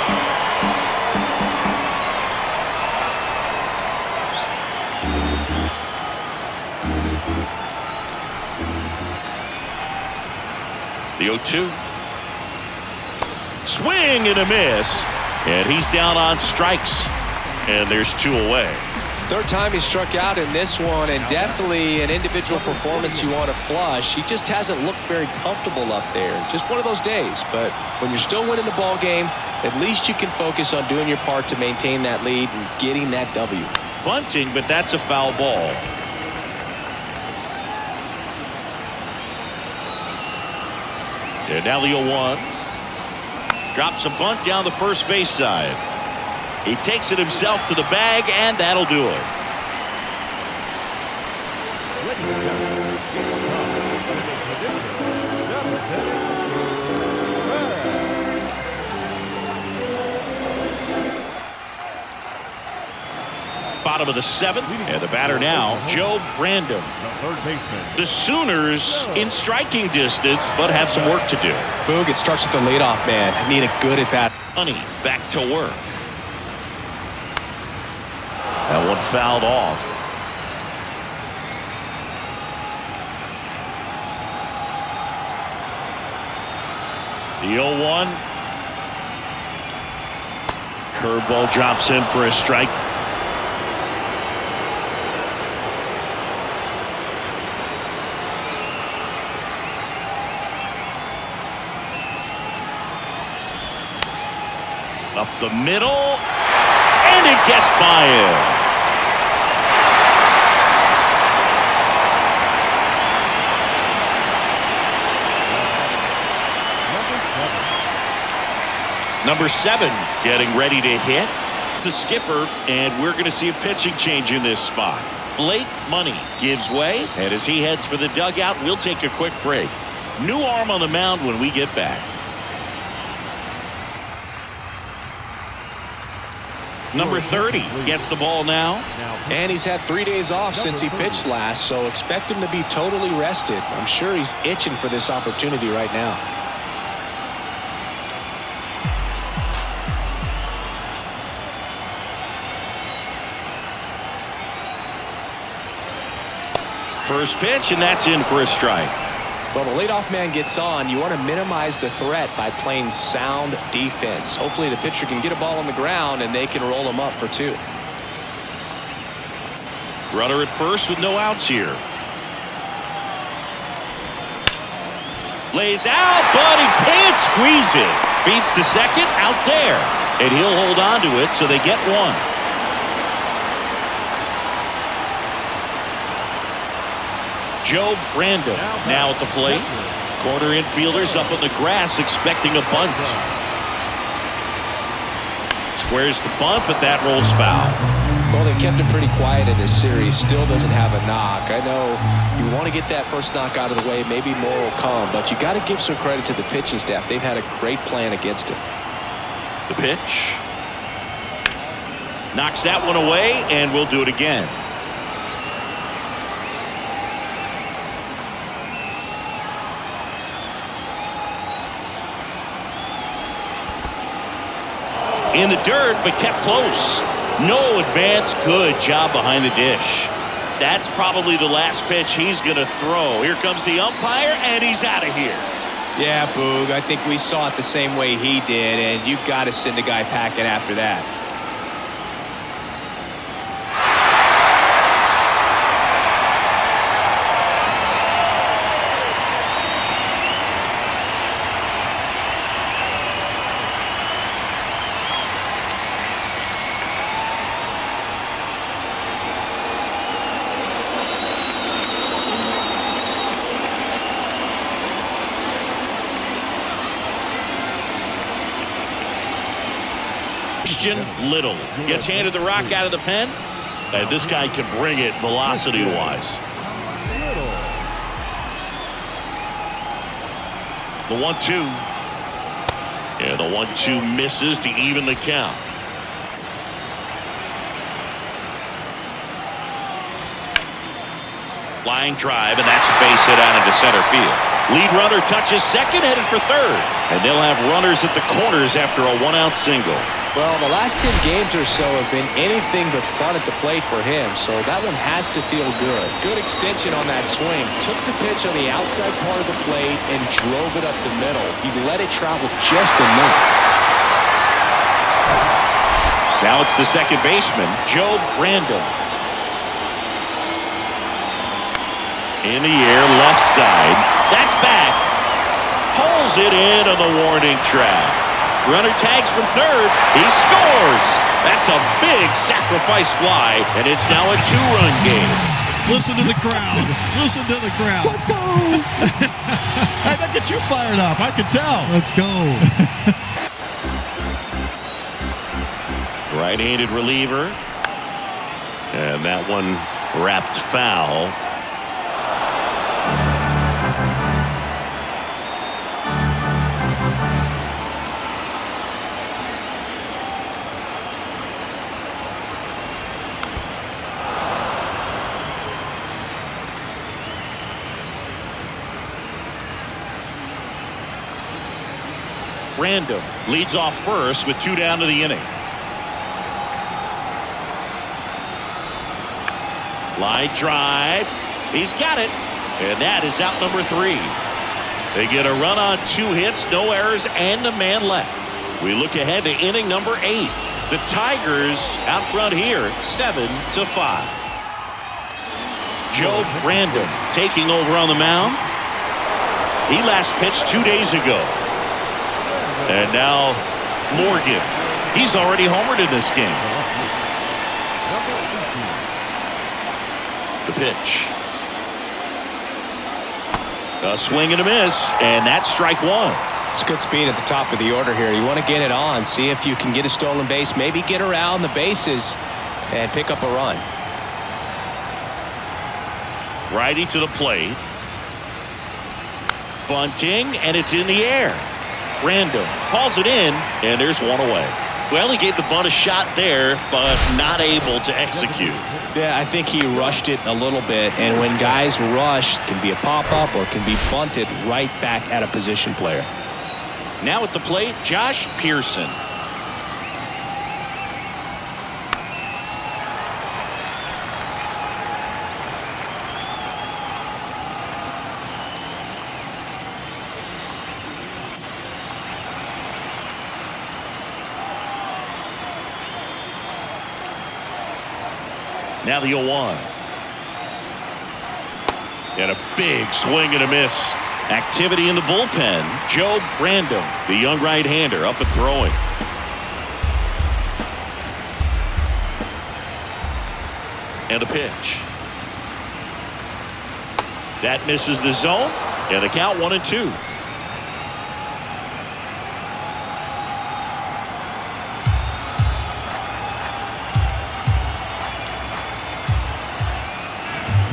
The 0-2. Swing and a miss. And he's down on strikes. And there's 2 away. Third time he struck out in this one, and definitely an individual performance you want to flush. He just hasn't looked very comfortable up there. Just one of those days. But when you're still winning the ball game, at least you can focus on doing your part to maintain that lead and getting that W. Bunting, but that's a foul ball. And now the 0-1. Drops a bunt down the first base side. He takes it himself to the bag, and that'll do it. Bottom of the 7th, and the batter now, Joe Brandon. The Sooners in striking distance, but have some work to do. Boog, it starts with the leadoff man. Need a good at bat. Honey back to work. That one fouled off. The 0-1. Curveball drops in for a strike. Up the middle, and it gets by him. Number 7 getting ready to hit. The skipper, and we're going to see a pitching change in this spot. Blake Money gives way, and as he heads for the dugout, we'll take a quick break. New arm on the mound when we get back. Number 30 gets the ball now. And he's had 3 days off since he pitched last, so expect him to be totally rested. I'm sure he's itching for this opportunity right now. First pitch, and that's in for a strike. Well, the leadoff man gets on. You want to minimize the threat by playing sound defense. Hopefully the pitcher can get a ball on the ground and they can roll him up for 2. Runner at first with no outs here. Lays out, but he can't squeeze it. Beats the second, out there. And he'll hold on to it, so they get one. Joe Brandon now at the plate. Corner infielders up on the grass expecting a bunt. Squares the bunt, but that rolls foul. Well, they kept it pretty quiet in this series. Still doesn't have a knock. I know you want to get that first knock out of the way. Maybe more will come, but you got to give some credit to the pitching staff. They've had a great plan against him. The pitch. Knocks that one away, and we'll do it again. In the dirt, but kept close. No advance. Good job behind the dish. That's probably the last pitch he's going to throw. Here comes the umpire, and he's out of here. Yeah, Boog, I think we saw it the same way he did, and you've got to send a guy packing after that. Little gets handed the rock out of the pen, and this guy can bring it velocity-wise. The 1-2. And the 1-2 misses to even the count. Line drive, and that's a base hit out into center field. Lead runner touches second, headed for third. And they'll have runners at the corners after a one-out single. Well, the last 10 games or so have been anything but fun at the plate for him, so that one has to feel good. Good extension on that swing. Took the pitch on the outside part of the plate and drove it up the middle. He let it travel just enough. Now it's the second baseman, Joe Brandon. In the air, left side. That's back. Pulls it in on the warning track. Runner tags from third. He scores. That's a big sacrifice fly, and it's now a two-run game. Listen to the crowd. Listen to the crowd. Let's go. Hey, that gets you fired up. I can tell. Let's go. Right-handed reliever. And that one wrapped foul. Random leads off first with 2 down to the inning. Line drive. He's got it. And that is out number 3. They get a run on 2 hits, no errors, and a man left. We look ahead to inning number 8. The Tigers out front here, 7-5. Joe Brandon taking over on the mound. He last pitched 2 days ago. And now Morgan. He's already homered in this game. The pitch. A swing and a miss, and that's strike 1. It's good speed at the top of the order here. You want to get it on, see if you can get a stolen base, maybe get around the bases and pick up a run. Righty to the plate. Bunting, and it's in the air. Random calls it in, and there's one away. Well, he gave the bunt a shot there, but not able to execute. Yeah, I think he rushed it a little bit, and when guys rush, it can be a pop-up or it can be bunted right back at a position player. Now at the plate, Josh Pearson. Now the 0-1. And a big swing and a miss. Activity in the bullpen. Joe Random, the young right-hander, up and throwing. And a pitch. That misses the zone. And the count 1-2.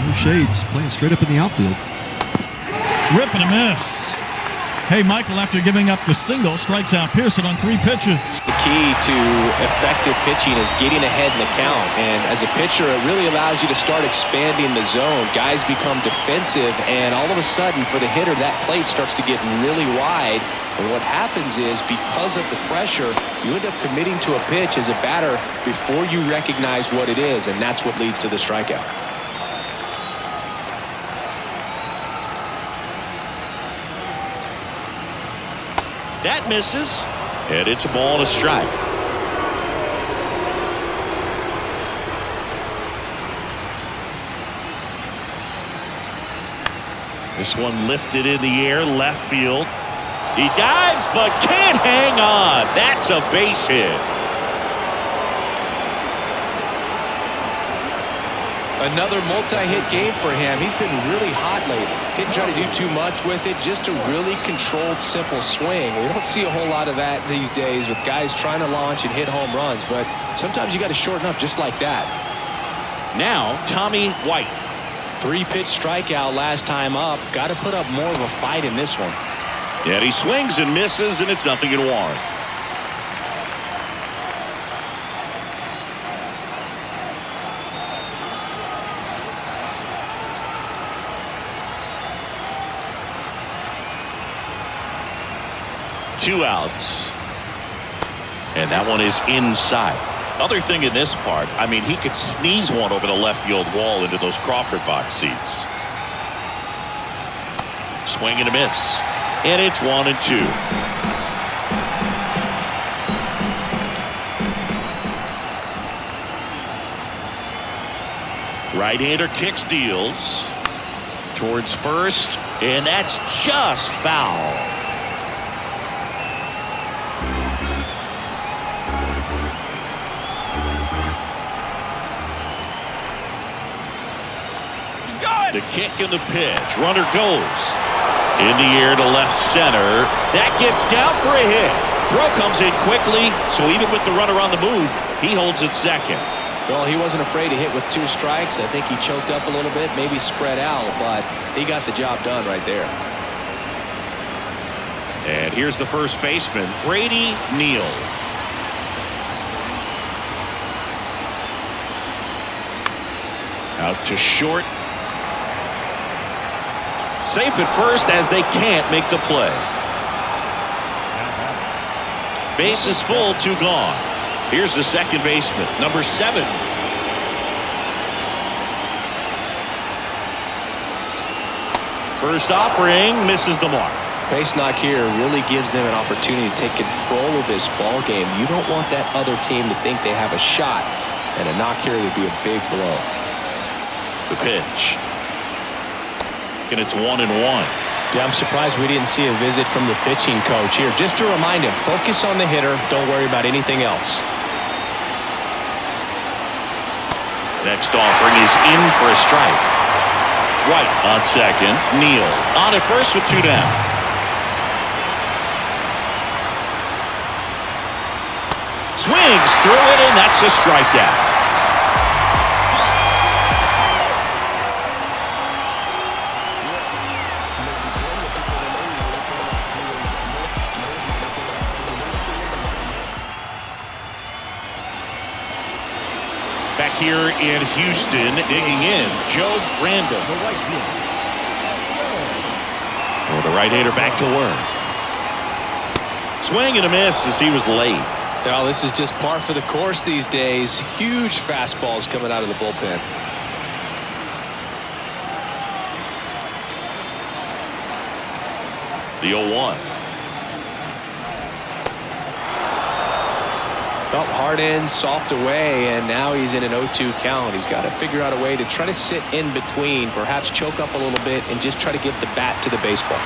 No shades, playing straight up in the outfield. Rip and a miss. Hey, Michael, after giving up the single, strikes out Pearson on 3 pitches. The key to effective pitching is getting ahead in the count. And as a pitcher, it really allows you to start expanding the zone. Guys become defensive, and all of a sudden, for the hitter, that plate starts to get really wide. And what happens is, because of the pressure, you end up committing to a pitch as a batter before you recognize what it is, and that's what leads to the strikeout. That misses, and it's a ball and a strike. This one lifted in the air, left field. He dives, but can't hang on. That's a base hit. Another multi-hit game for him. He's been really hot lately. Didn't try to do too much with it, just a really controlled, simple swing. We don't see a whole lot of that these days with guys trying to launch and hit home runs, but sometimes you got to shorten up just like that. Now, Tommy White. 3-pitch strikeout last time up. Got to put up more of a fight in this one. And he swings and misses, and it's 0-1. Two outs. And that one is inside. Other thing in this part, I mean, he could sneeze one over the left field wall into those Crawford box seats. Swing and a miss. And it's 1-2. Right-hander kicks, deals towards first, and that's just foul. The kick and the pitch. Runner goes in the air to left center. That gets down for a hit. Throw comes in quickly, so even with the runner on the move, he holds it second. Well, he wasn't afraid to hit with 2 strikes. I think he choked up a little bit, maybe spread out, but he got the job done right there. And here's the first baseman, Brady Neal. Out to short. Safe at first as they can't make the play. Base is full, 2 gone. Here's the second baseman, number 7. First offering misses the mark. Base knock here really gives them an opportunity to take control of this ball game. You don't want that other team to think they have a shot, and a knock here would be a big blow. The pitch. And it's 1-1. Yeah, I'm surprised we didn't see a visit from the pitching coach here. Just to remind him, focus on the hitter. Don't worry about anything else. Next offering is in for a strike. White on second. Neal on at first with 2 down. Swings through it, and that's a strikeout. Back here in Houston, digging in, Joe Random. Well, the right-hander back to work. Swing and a miss as he was late. Well, this is just par for the course these days. Huge fastballs coming out of the bullpen. The 0-1. Well, hard in, soft away, and now he's in an 0-2 count. He's got to figure out a way to try to sit in between, perhaps choke up a little bit, and just try to get the bat to the baseball.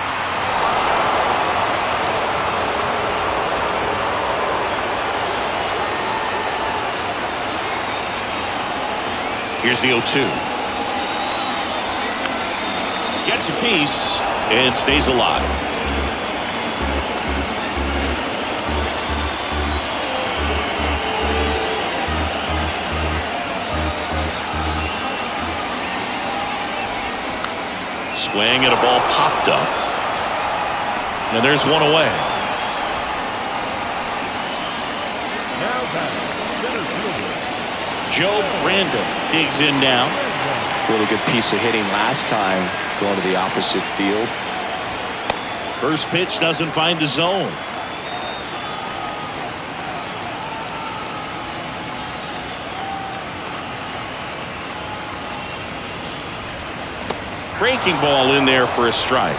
Here's the 0-2. Gets a piece and stays alive. Swing and a ball popped up. And there's one away. Now batting, center fielder. Joe Brandon digs in now. Really good piece of hitting last time, going to the opposite field. First pitch doesn't find the zone. Breaking ball in there for a strike.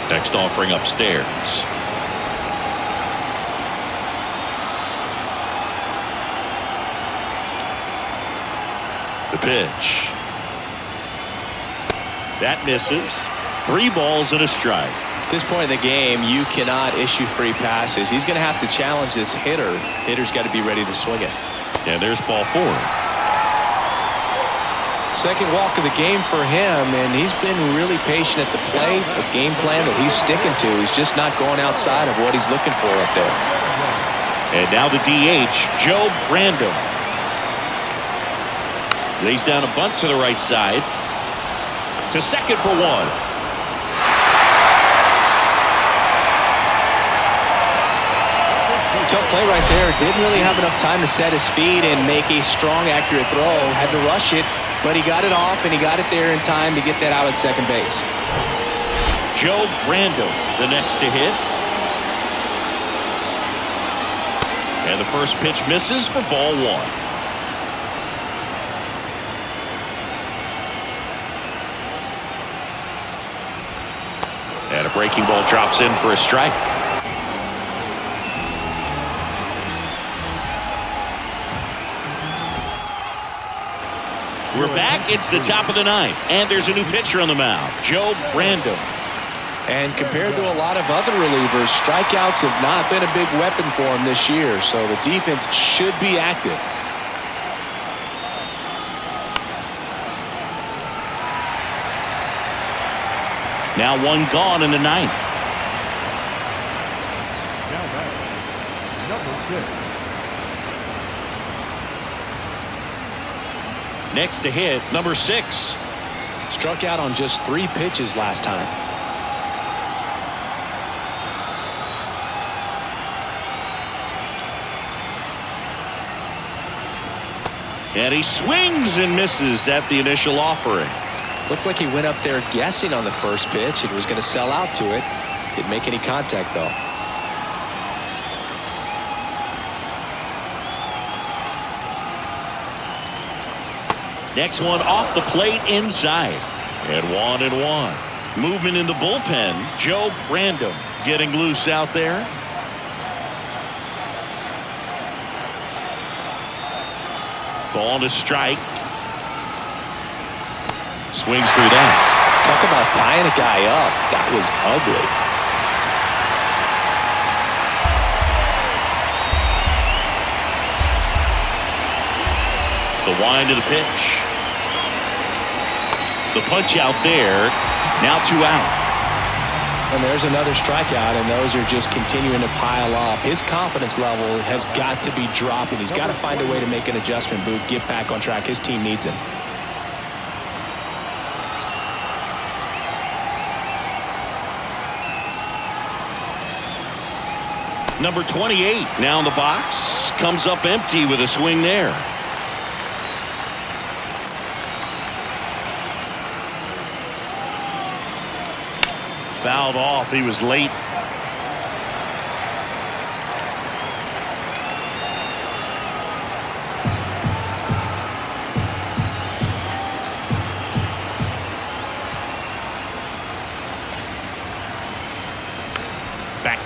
Next offering upstairs. The pitch. That misses. 3 balls and a strike. At this point in the game, you cannot issue free passes. He's going to have to challenge this hitter. Hitter's got to be ready to swing it. And there's ball 4. Second walk of the game for him, and he's been really patient at the plate. A game plan that he's sticking to. He's just not going outside of what he's looking for up there. And now the DH, Joe Brandon. Lays down a bunt to the right side. To second for 1. Tough play right there. Didn't really have enough time to set his feet and make a strong, accurate throw. Had to rush it, but he got it off, and he got it there in time to get that out at second base. Joe Brandon, the next to hit. And the first pitch misses for ball 1. And a breaking ball drops in for a strike. We're back. It's the top of the 9th. And there's a new pitcher on the mound, Joe Brandon. And compared to a lot of other relievers, strikeouts have not been a big weapon for him this year. So the defense should be active. Now 1 gone in the 9th. Now batting, number 6. Next to hit, number 6. Struck out on just 3 pitches last time. And he swings and misses at the initial offering. Looks like he went up there guessing on the first pitch and was going to sell out to it. Didn't make any contact, though. Next one off the plate inside. And 1-1. Movement in the bullpen. Joe Brandon getting loose out there. Ball to strike. Swings through that. Talk about tying a guy up. That was ugly. The wind of the pitch. The punch out there. Now 2 out. And there's another strikeout, and those are just continuing to pile up. His confidence level has got to be dropping. He's got to find a way to make an adjustment, Boog, get back on track. His team needs him. Number 28 now in the box. Comes up empty with a swing there. Fouled off. He was late.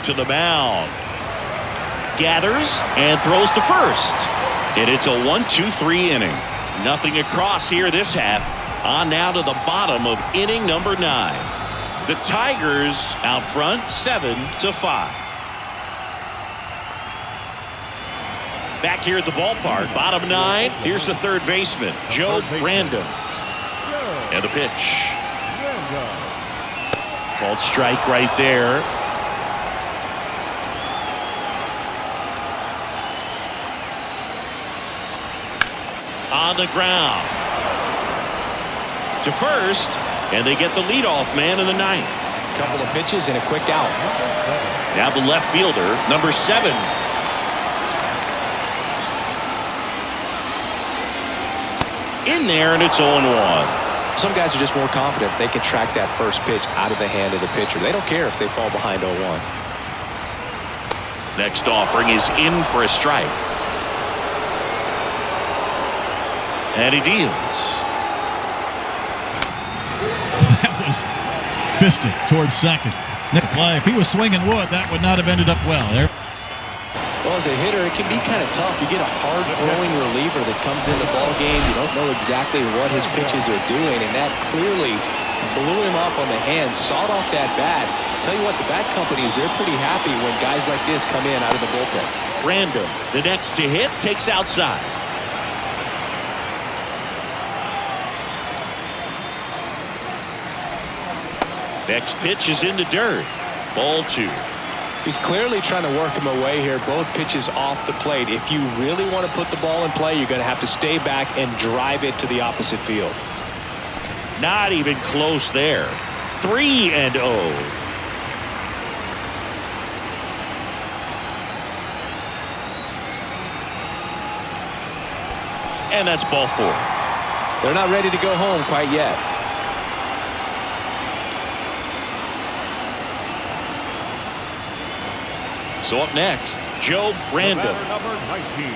to the mound. Gathers and throws to first. And it's a 1-2-3 inning. Nothing across here this half. On now to the bottom of inning number 9. The Tigers out front 7-5. Back here at the ballpark, bottom 9. Here's the third baseman, Joe Random. And a pitch. Called strike right there. On the ground. To first, and they get the leadoff man in the 9th. Couple of pitches and a quick out. Now the left fielder, number 7. In there, and it's 0-1. Some guys are just more confident if they can track that first pitch out of the hand of the pitcher. They don't care if they fall behind 0-1. Next offering is in for a strike. And he deals. That was fisted towards second. Play. If he was swinging wood, that would not have ended up well. There. Well, as a hitter, it can be kind of tough. You get a hard-throwing reliever that comes in the ball game. You don't know exactly what his pitches are doing, and that clearly blew him up on the hand, sawed off that bat. Tell you what, the bat companies, they're pretty happy when guys like this come in out of the bullpen. Random, the next to hit, takes outside. Next pitch is in the dirt. Ball 2. He's clearly trying to work him away here. Both pitches off the plate. If you really want to put the ball in play, you're going to have to stay back and drive it to the opposite field. Not even close there. 3-0. And that's ball 4. They're not ready to go home quite yet. So up next, Joe Random. Number 19,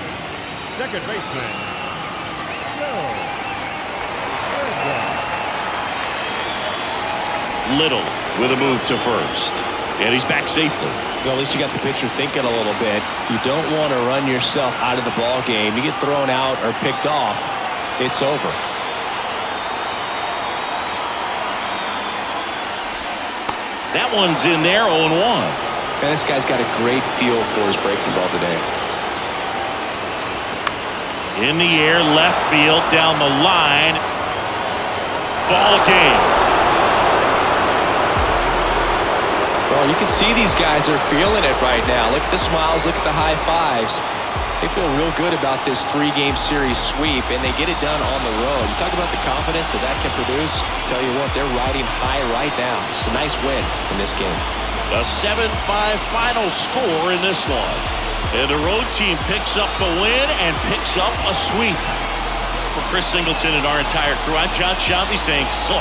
second baseman, Joe Random. Little with a move to first. And he's back safely. Well, at least you got the pitcher thinking a little bit. You don't want to run yourself out of the ball game. You get thrown out or picked off, it's over. That one's in there, 0-1. And this guy's got a great feel for his breaking ball today. In the air, left field, down the line. Ball game. Well, you can see these guys are feeling it right now. Look at the smiles, look at the high fives. They feel real good about this 3-game series sweep, and they get it done on the road. You talk about the confidence that can produce. Tell you what, they're riding high right now. It's a nice win in this game. A 7-5 final score in this one. And the road team picks up the win and picks up a sweep. For Chris Singleton and our entire crew, I'm John Shambi saying so